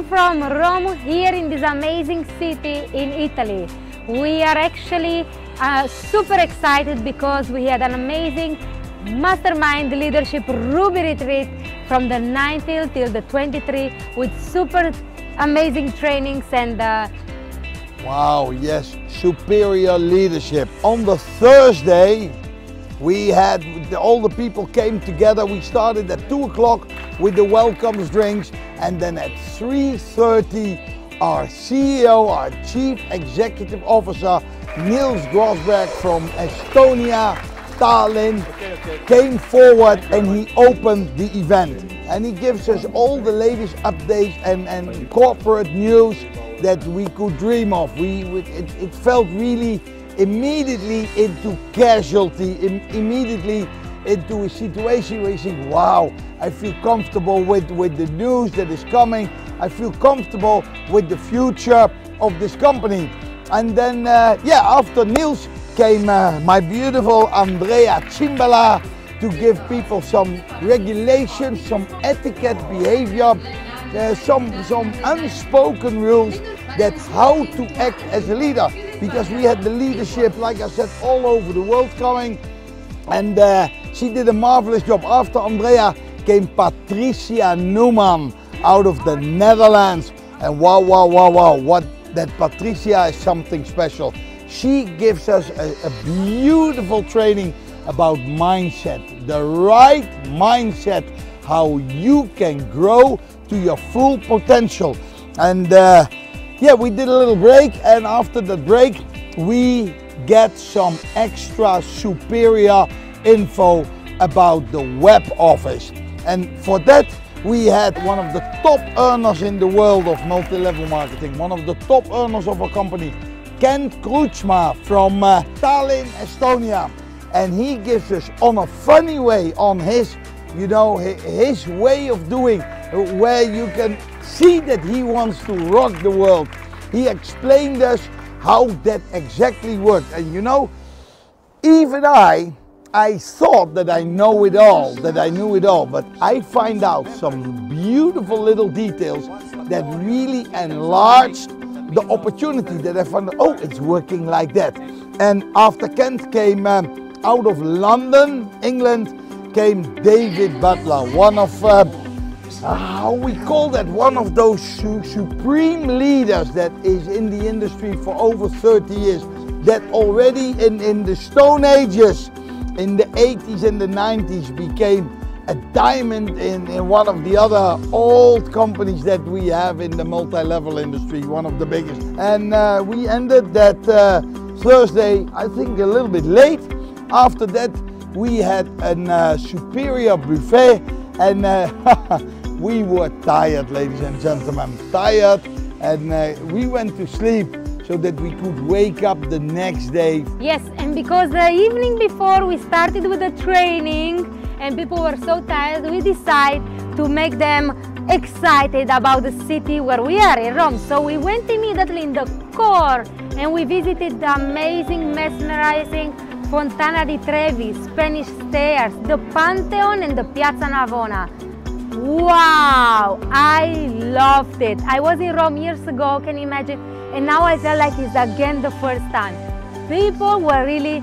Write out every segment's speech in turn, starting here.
from Rome here in this amazing city in Italy. We are actually super excited because we had an amazing mastermind leadership Ruby retreat from the 19th till the 23rd with super amazing trainings and wow, yes, superior leadership. On the Thursday, we had, all the people came together. We started at 2 o'clock with the welcomes drinks, and then at 3:30, our CEO, our Chief Executive Officer, Niels Grosberg from Estonia, Tallinn, came forward and he opened the event. And he gives us all the latest updates and corporate news that we could dream of. It felt really immediately into casualty, immediately into a situation where you think, wow, I feel comfortable with the news that is coming. I feel comfortable with the future of this company. And then, yeah, after Niels came my beautiful Andreea Cimbala to give people some regulations, some etiquette behavior, some unspoken rules that how to act as a leader. Because we had the leadership, like I said, all over the world coming, and she did a marvelous job. After Andrea came Patricia Newman out of the Netherlands, and wow, wow, wow, wow, what that Patricia is something special. She gives us a beautiful training about mindset, the right mindset, how you can grow to your full potential. And yeah, we did a little break, and after the break we get some extra superior info about the web office. And for that we had one of the top earners in the world of multi-level marketing, one of the top earners of our company, Kent Kruchma from Tallinn, Estonia. And he gives us on a funny way, on his, you know, his way of doing, where you can see that he wants to rock the world. He explained us how that exactly worked. And you know, even I thought that I know it all, that I knew it all, but I find out some beautiful little details that really enlarged the opportunity, that I found, oh, it's working like that. And after Kent came out of London, England, came David Butler, one of, how we call that, one of those supreme leaders that is in the industry for over 30 years, that already in the Stone Ages, in the 80s and the 90s, became a diamond in one of the other old companies that we have in the multi-level industry, one of the biggest. And we ended that Thursday, I think a little bit late. After that, we had a superior buffet, and we were tired, ladies and gentlemen, tired, and we went to sleep so that we could wake up the next day. yes, and because the evening before we started with the training and people were so tired, we decided to make them excited about the city where we are in Rome. So we went immediately in the core and we visited the amazing, mesmerizing Fontana di Trevi, Spanish Stairs, the Pantheon and the Piazza Navona. Wow, I loved it. I was in Rome years ago, can you imagine? And now I feel like it's again the first time. People were really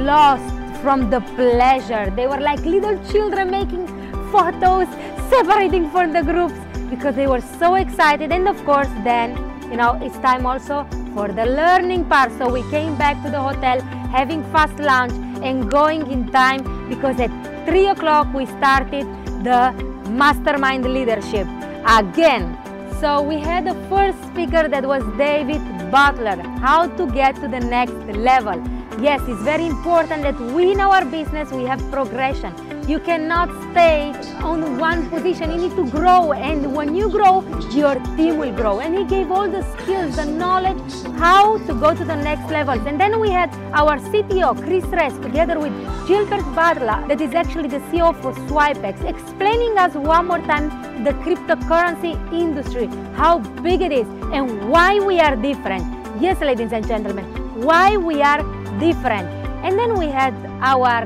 lost from the pleasure. They were like little children making photos, separating from the groups because they were so excited. And of course then, you know, it's time also for the learning part. So we came back to the hotel, having fast lunch and going in time because at 3 o'clock we started the mastermind leadership again. So we had the first speaker, that was David Butler, how to get to the next level. Yes, it's very important that we in our business, we have progression. You cannot stay on one position, you need to grow, and when you grow, your team will grow. And he gave all the skills, the knowledge, how to go to the next levels. And then we had our CTO, Chris Rest, together with Gilbert Butler, that is actually the CEO for Swipex, explaining us one more time the cryptocurrency industry, how big it is, and why we are different. Yes, ladies and gentlemen, why we are different. And then we had our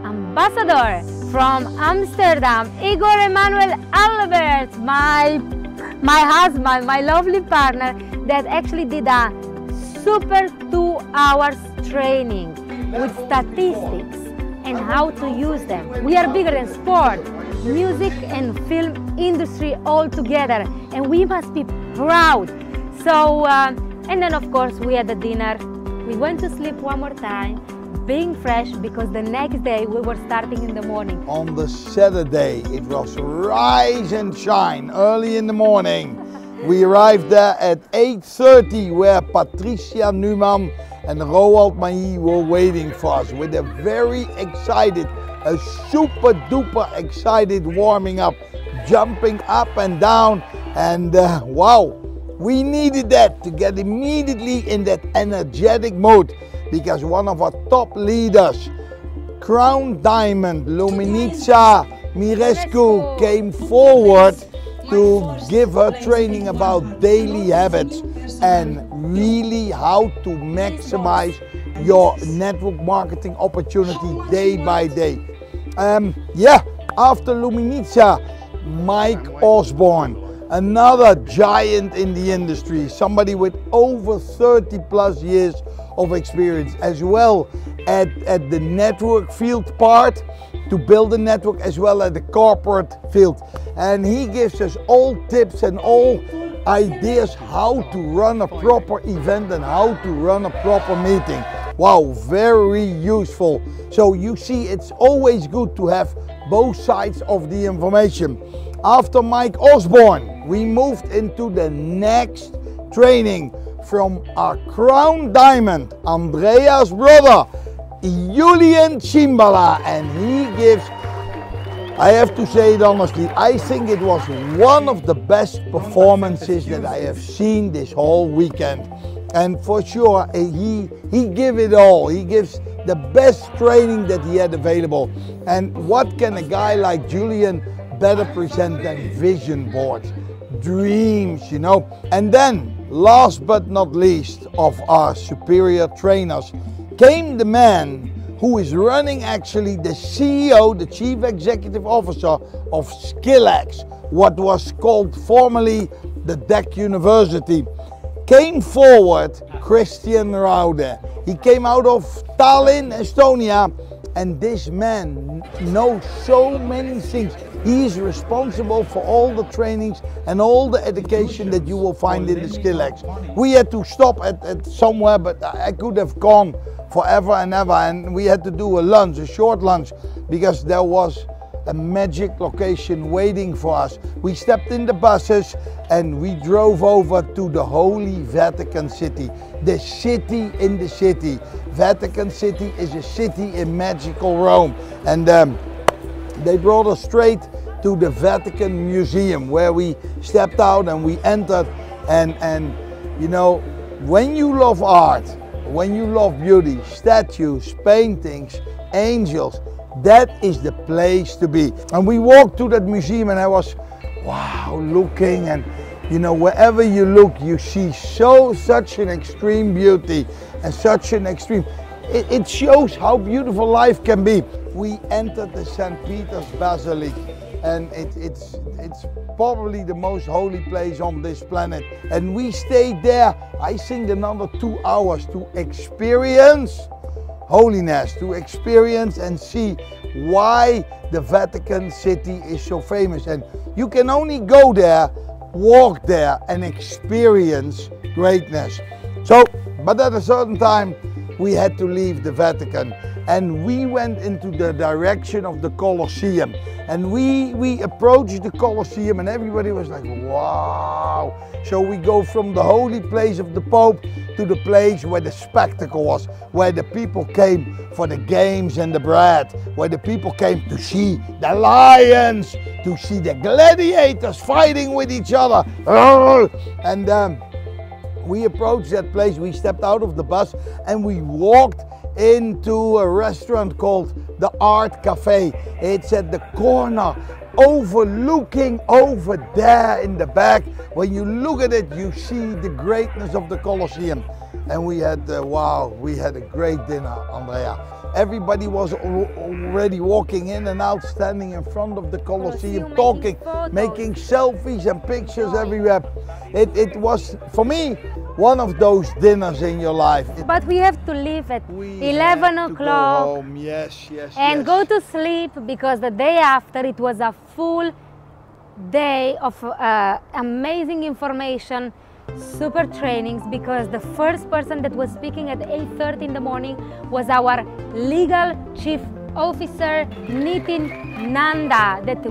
ambassador from Amsterdam, Igor Emmanuel Albert, my my husband, my lovely partner, that actually did a super 2 hours training with statistics and how to use them. We are bigger than sport, music and film industry all together, and we must be proud. So, and then of course we had a dinner. We went to sleep one more time, being fresh, because the next day we were starting in the morning. On the Saturday, it was rise and shine early in the morning. We arrived there at 8:30, where Patricia Newman and Roald Mahi were waiting for us with a very excited, a super duper excited warming up, jumping up and down, and wow, we needed that to get immediately in that energetic mode, because one of our top leaders, Crown Diamond Luminica Mirescu, came forward to give her training about daily habits and really how to maximize your network marketing opportunity day by day. Yeah, after Luminica, Mike Osborne, another giant in the industry, somebody with over 30 plus years of experience, as well at the network field part, to build a network, as well as the corporate field. And he gives us all tips and all ideas how to run a proper event and how to run a proper meeting. Wow, very useful. So you see, it's always good to have both sides of the information. After Mike Osborne, we moved into the next training from our Crown Diamond, Andrea's brother, Igor Cimbala, and he gives, I have to say it honestly, I think it was one of the best performances that I have seen this whole weekend. And for sure, he gives it all. He gives the best training that he had available. And what can a guy like Julian better present than vision boards, dreams, you know? And then, last but not least of our superior trainers, came the man who is running actually the CEO, the Chief Executive Officer of SkillX, what was called formerly the DEC University. Came forward Christian Raude. He came out of Tallinn, Estonia, and this man knows so many things. He is responsible for all the trainings and all the education that you will find in the SkillX. We had to stop at somewhere, but I could have gone forever and ever, and we had to do a lunch, a short lunch, because there was a magic location waiting for us. We stepped in the buses and we drove over to the Holy Vatican City, the city in the city. Vatican City is a city in magical Rome, and they brought us straight to the Vatican Museum, where we stepped out and we entered, and you know, when you love art, when you love beauty, statues, paintings, angels, that is the place to be. And we walked to that museum and I was, wow, looking, and you know, wherever you look, you see such an extreme beauty and such an extreme, it shows how beautiful life can be. We entered the St. Peter's Basilica, and it's probably the most holy place on this planet. And we stayed there, I think, another 2 hours to experience holiness, to experience and see why the Vatican City is so famous. And you can only go there, walk there, and experience greatness. So, but at a certain time, we had to leave the Vatican, and we went into the direction of the Colosseum. And we approached the Colosseum and everybody was like, wow. So we go from the holy place of the Pope to the place where the spectacle was, where the people came for the games and the bread, where the people came to see the lions, to see the gladiators fighting with each other. And we approached that place, we stepped out of the bus and we walked into a restaurant called the Art Cafe. It's at the corner, overlooking over there in the back. When you look at it, you see the greatness of the Colosseum. and we had, wow, we had a great dinner, Andrea. Everybody was already walking in and out, standing in front of the Colosseum, talking, making selfies and pictures everywhere. It was, for me, one of those dinners in your life. But we have to leave at 11 o'clock and go to sleep, because the day after it was a full day of amazing information, super trainings, because the first person that was speaking at 8:30 in the morning was our legal chief officer, Nitin Nanda, that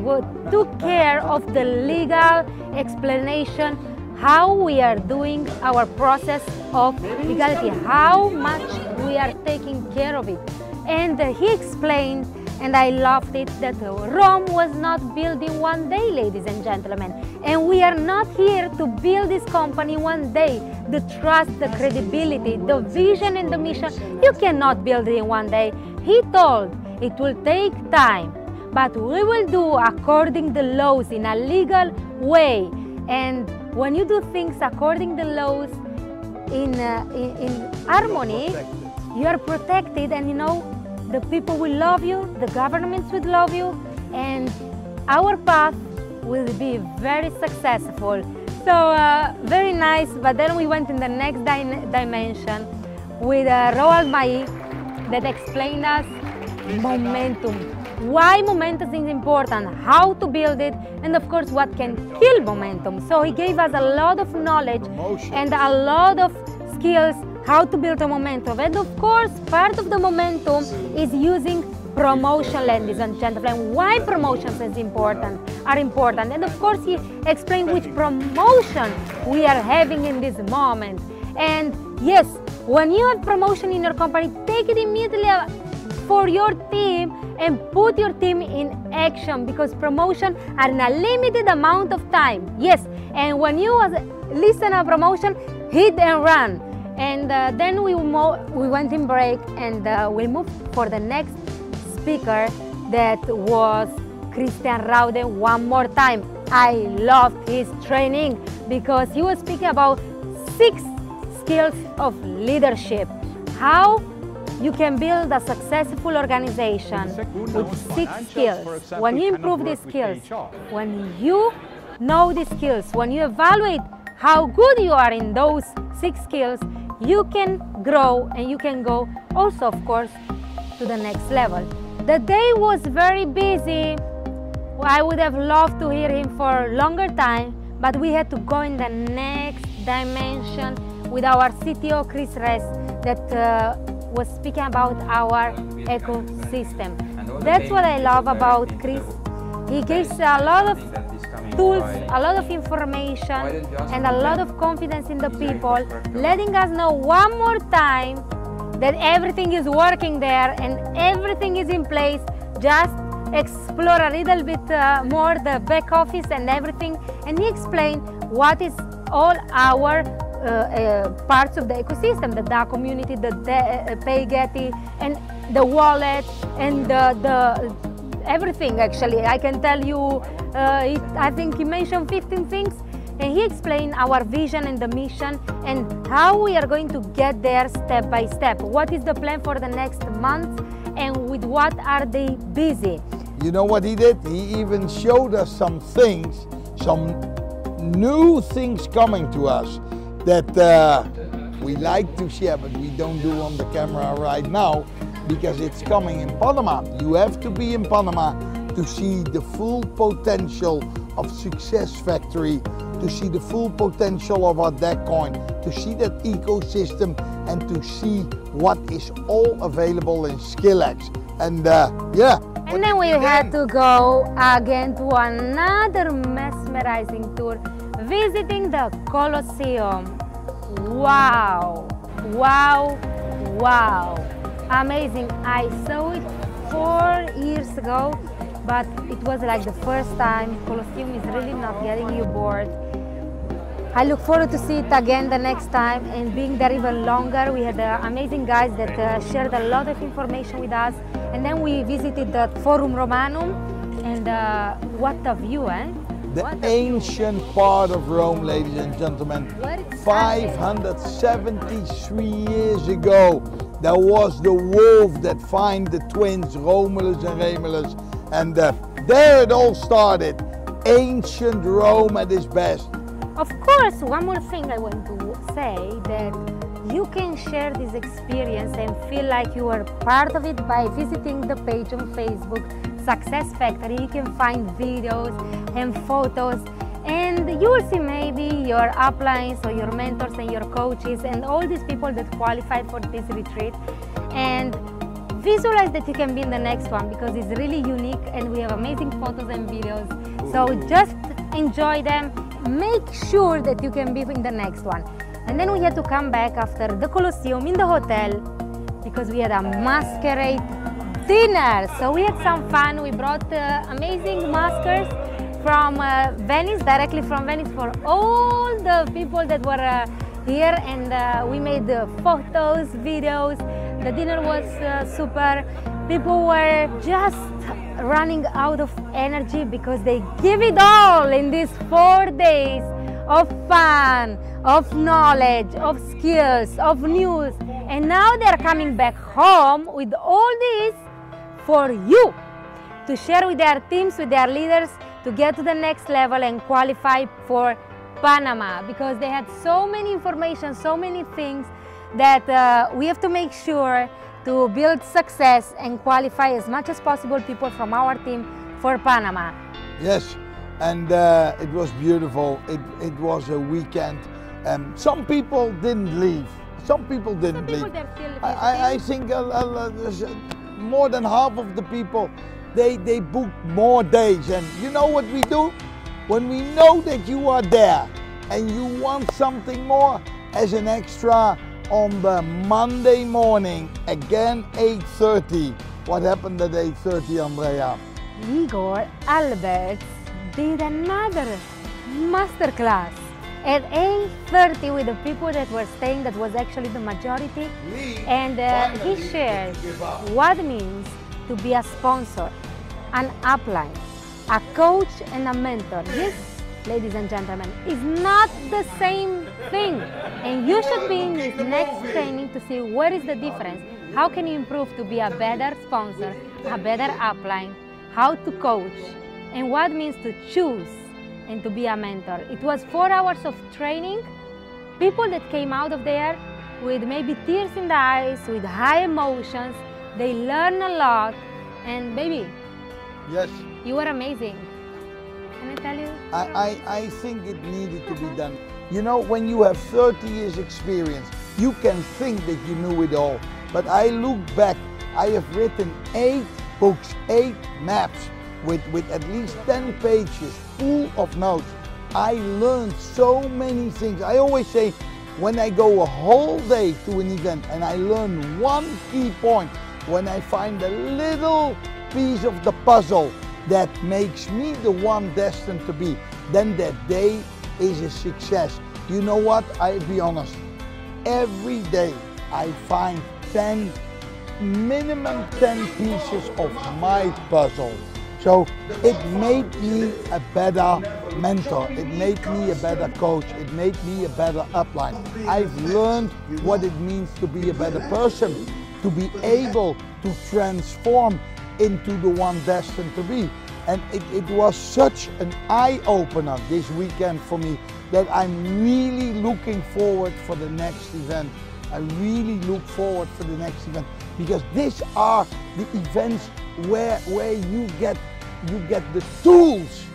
took care of the legal explanation, how we are doing our process of legality, how much we are taking care of it. And he explained, and I loved it, that Rome was not built in one day, ladies and gentlemen. And we are not here to build this company one day. The trust, the credibility, the vision and the mission, you cannot build it in one day. He told it will take time, but we will do according to the laws in a legal way. And when you do things according to the laws in harmony, you are protected, and you know, the people will love you, the governments will love you, and our path will be very successful. So very nice, but then we went in the next dimension with Roald Mai, that explained us momentum. Why momentum is important, how to build it, and of course what can kill momentum. So he gave us a lot of knowledge and a lot of skills how to build a momentum. And of course, part of the momentum is using promotion, ladies and gentlemen. Why promotions are important. And of course, he explained which promotion we are having in this moment. And yes, when you have promotion in your company, take it immediately for your team and put your team in action, because promotion are in a limited amount of time. Yes, and when you listen a promotion, hit and run. And then we went in break, and we moved for the next speaker, that was Christian Raude one more time. I loved his training, because he was speaking about 6 skills of leadership. How you can build a successful organization with 6 skills. When you improve these skills, when you know these skills, when you evaluate how good you are in those 6 skills, you can grow, and you can go also, of course, to the next level. The day was very busy. I would have loved to hear him for a longer time, but we had to go in the next dimension with our CTO, Chris Ress, that was speaking about our ecosystem. That's what I love about Chris. He gives a lot of tools, a lot of information, and a lot of confidence in the people, letting us know one more time that everything is working there and everything is in place. Just explore a little bit more the back office and everything. And he explained what is all our parts of the ecosystem, the DA community, the PayGetty, and the wallet, and the everything. Actually, I can tell you, I think he mentioned 15 things, and he explained our vision and the mission and how we are going to get there step by step. What is the plan for the next month, and with what are they busy? You know what he did? He even showed us some things, some new things coming to us that we like to share, but we don't do on the camera right now, because it's coming in Panama. You have to be in Panama to see the full potential of Success Factory, to see the full potential of our DAC coin, to see that ecosystem, and to see what is all available in SkillX. And yeah. And then we had to go again to another mesmerizing tour, visiting the Colosseum. Wow, wow, wow. Amazing. I saw it 4 years ago, but it was like the first time. Colosseum is really not getting you bored. I look forward to see it again the next time and being there even longer. We had amazing guys that shared a lot of information with us. And then we visited the Forum Romanum, and what a view, eh? The What a ancient part of Rome, ladies and gentlemen. What is 573 years ago, there was the wolf that found the twins, Romulus and Remus, and there it all started. Ancient Rome at its best. Of course, one more thing I want to say, that you can share this experience and feel like you are part of it by visiting the page on Facebook, Success Factory. You can find videos and photos, and you will see maybe your uplines or your mentors and your coaches and all these people that qualified for this retreat, and visualize that you can be in the next one, because it's really unique and we have amazing photos and videos. So just enjoy them. Make sure that you can be in the next one. And then we had to come back after the Colosseum in the hotel because we had a masquerade dinner. So we had some fun. We brought amazing maskers from Venice, directly from Venice, for all the people that were here, and we made photos, videos. The dinner was super. People were just running out of energy because they give it all in these 4 days of fun, of knowledge, of skills, of news. And now they're coming back home with all this for you to share with their teams, with their leaders, to get to the next level and qualify for Panama, because they had so many information, so many things that we have to make sure to build success and qualify as much as possible people from our team for Panama. Yes, and it was beautiful. It was a weekend. Some people didn't leave. Some people didn't leave. I think more than half of the people, they booked more days. And you know what we do? When we know that you are there and you want something more, as an extra, on the Monday morning, again 8:30. What happened at 8:30, Andrea? Igor Alberts did another masterclass at 8:30 with the people that were staying, that was actually the majority. And he shared what it means to be a sponsor, an upline, a coach and a mentor. This, ladies and gentlemen, is not the same thing. And you should be in this next training to see what is the difference. How can you improve to be a better sponsor, a better upline, how to coach, and what it means to choose and to be a mentor. It was 4 hours of training. People that came out of there with maybe tears in the eyes, with high emotions. They learn a lot. And baby, yes, you were amazing. Can I tell you? I think it needed to be done. You know, when you have 30 years experience, you can think that you knew it all. But I look back, I have written 8 books, 8 maps with at least 10 pages full of notes. I learned so many things. I always say, when I go a whole day to an event and I learn one key point, when I find a little piece of the puzzle that makes me the one destined to be, then that day is a success. You know what? I'll be honest. Every day I find minimum 10 pieces of my puzzle. So it made me a better mentor. It made me a better coach. It made me a better upline. I've learned what it means to be a better person, to be able to transform into the one destined to be. And it was such an eye-opener this weekend for me that I'm really looking forward for the next event. I really look forward for the next event, because these are the events where you get the tools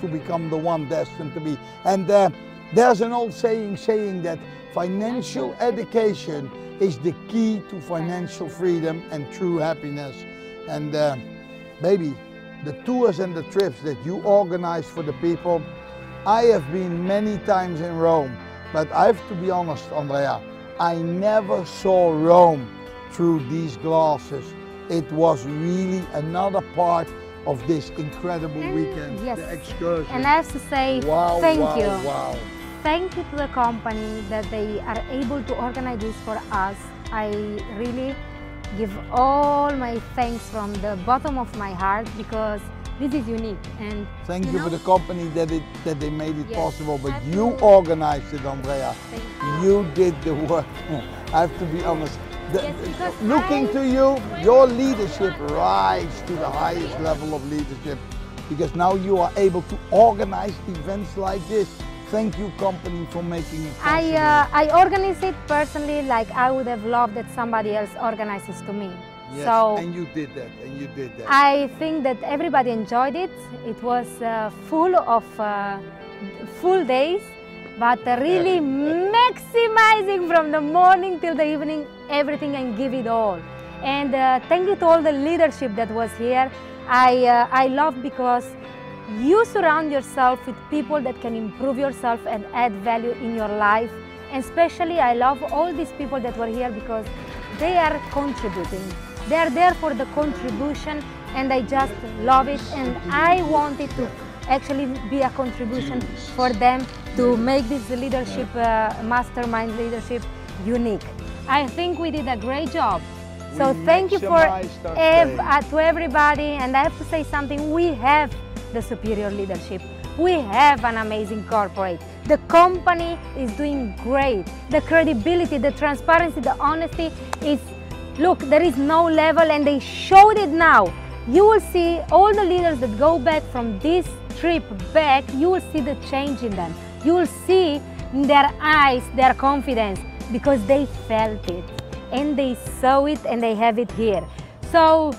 to become the one destined to be. And there's an old saying that financial education is the key to financial freedom and true happiness. And baby, the tours and the trips that you organize for the people, I have been many times in Rome, but I have to be honest, Andrea, I never saw Rome through these glasses. It was really another part of this incredible weekend, yes, the excursion. And I have to say, wow, thank wow, you. Wow. Thank you to the company that they are able to organize this for us. I really give all my thanks from the bottom of my heart, because this is unique. And thank you know, for the company that they made it yes, possible, but you absolutely. organized it, Andrea. Thank You did the work. I have to be honest. Yes, because Looking to you, your leadership rise to the highest level of leadership, because now you are able to organize events like this. Thank you, company, for making it possible. I organize it personally, like I would have loved that somebody else organizes to me. Yes, So and you did that, and you did that. I think that everybody enjoyed it. It was full of full days, but really maximizing from the morning till the evening, everything, and give it all. And thank you to all the leadership that was here. I love because you surround yourself with people that can improve yourself and add value in your life. And especially I love all these people that were here because they are contributing. They are there for the contribution, and I just love it. And I wanted to actually be a contribution for them to make this leadership, mastermind leadership, unique. I think we did a great job. So thank you to everybody. And I have to say something, we have the superior leadership. We have an amazing corporate. The company is doing great. The credibility, the transparency, the honesty is, look, there is no level, and they showed it now. You will see all the leaders that go back from this trip back, you will see the change in them. You will see in their eyes their confidence because they felt it and they saw it and they have it here. So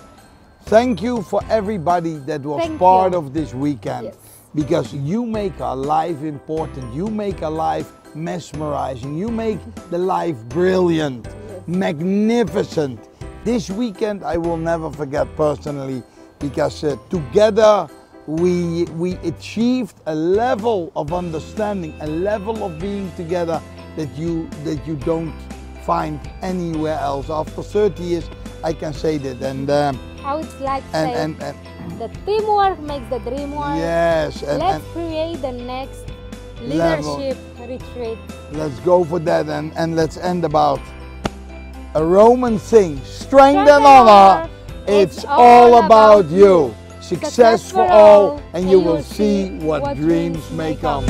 thank you for everybody that was part of this weekend. Yes. Because you make our life important, you make our life mesmerizing, you make the life brilliant, magnificent. This weekend I will never forget personally, because together we achieved a level of understanding, a level of being together that you don't find anywhere else. After 30 years, I can say that. And how it's like saying, the teamwork makes the dream work. Yes. Let's create the next leadership retreat. Let's go for that, and let's end about a Roman thing. Strength and honor. It's all about you. Success for all, and you will see what dreams may come.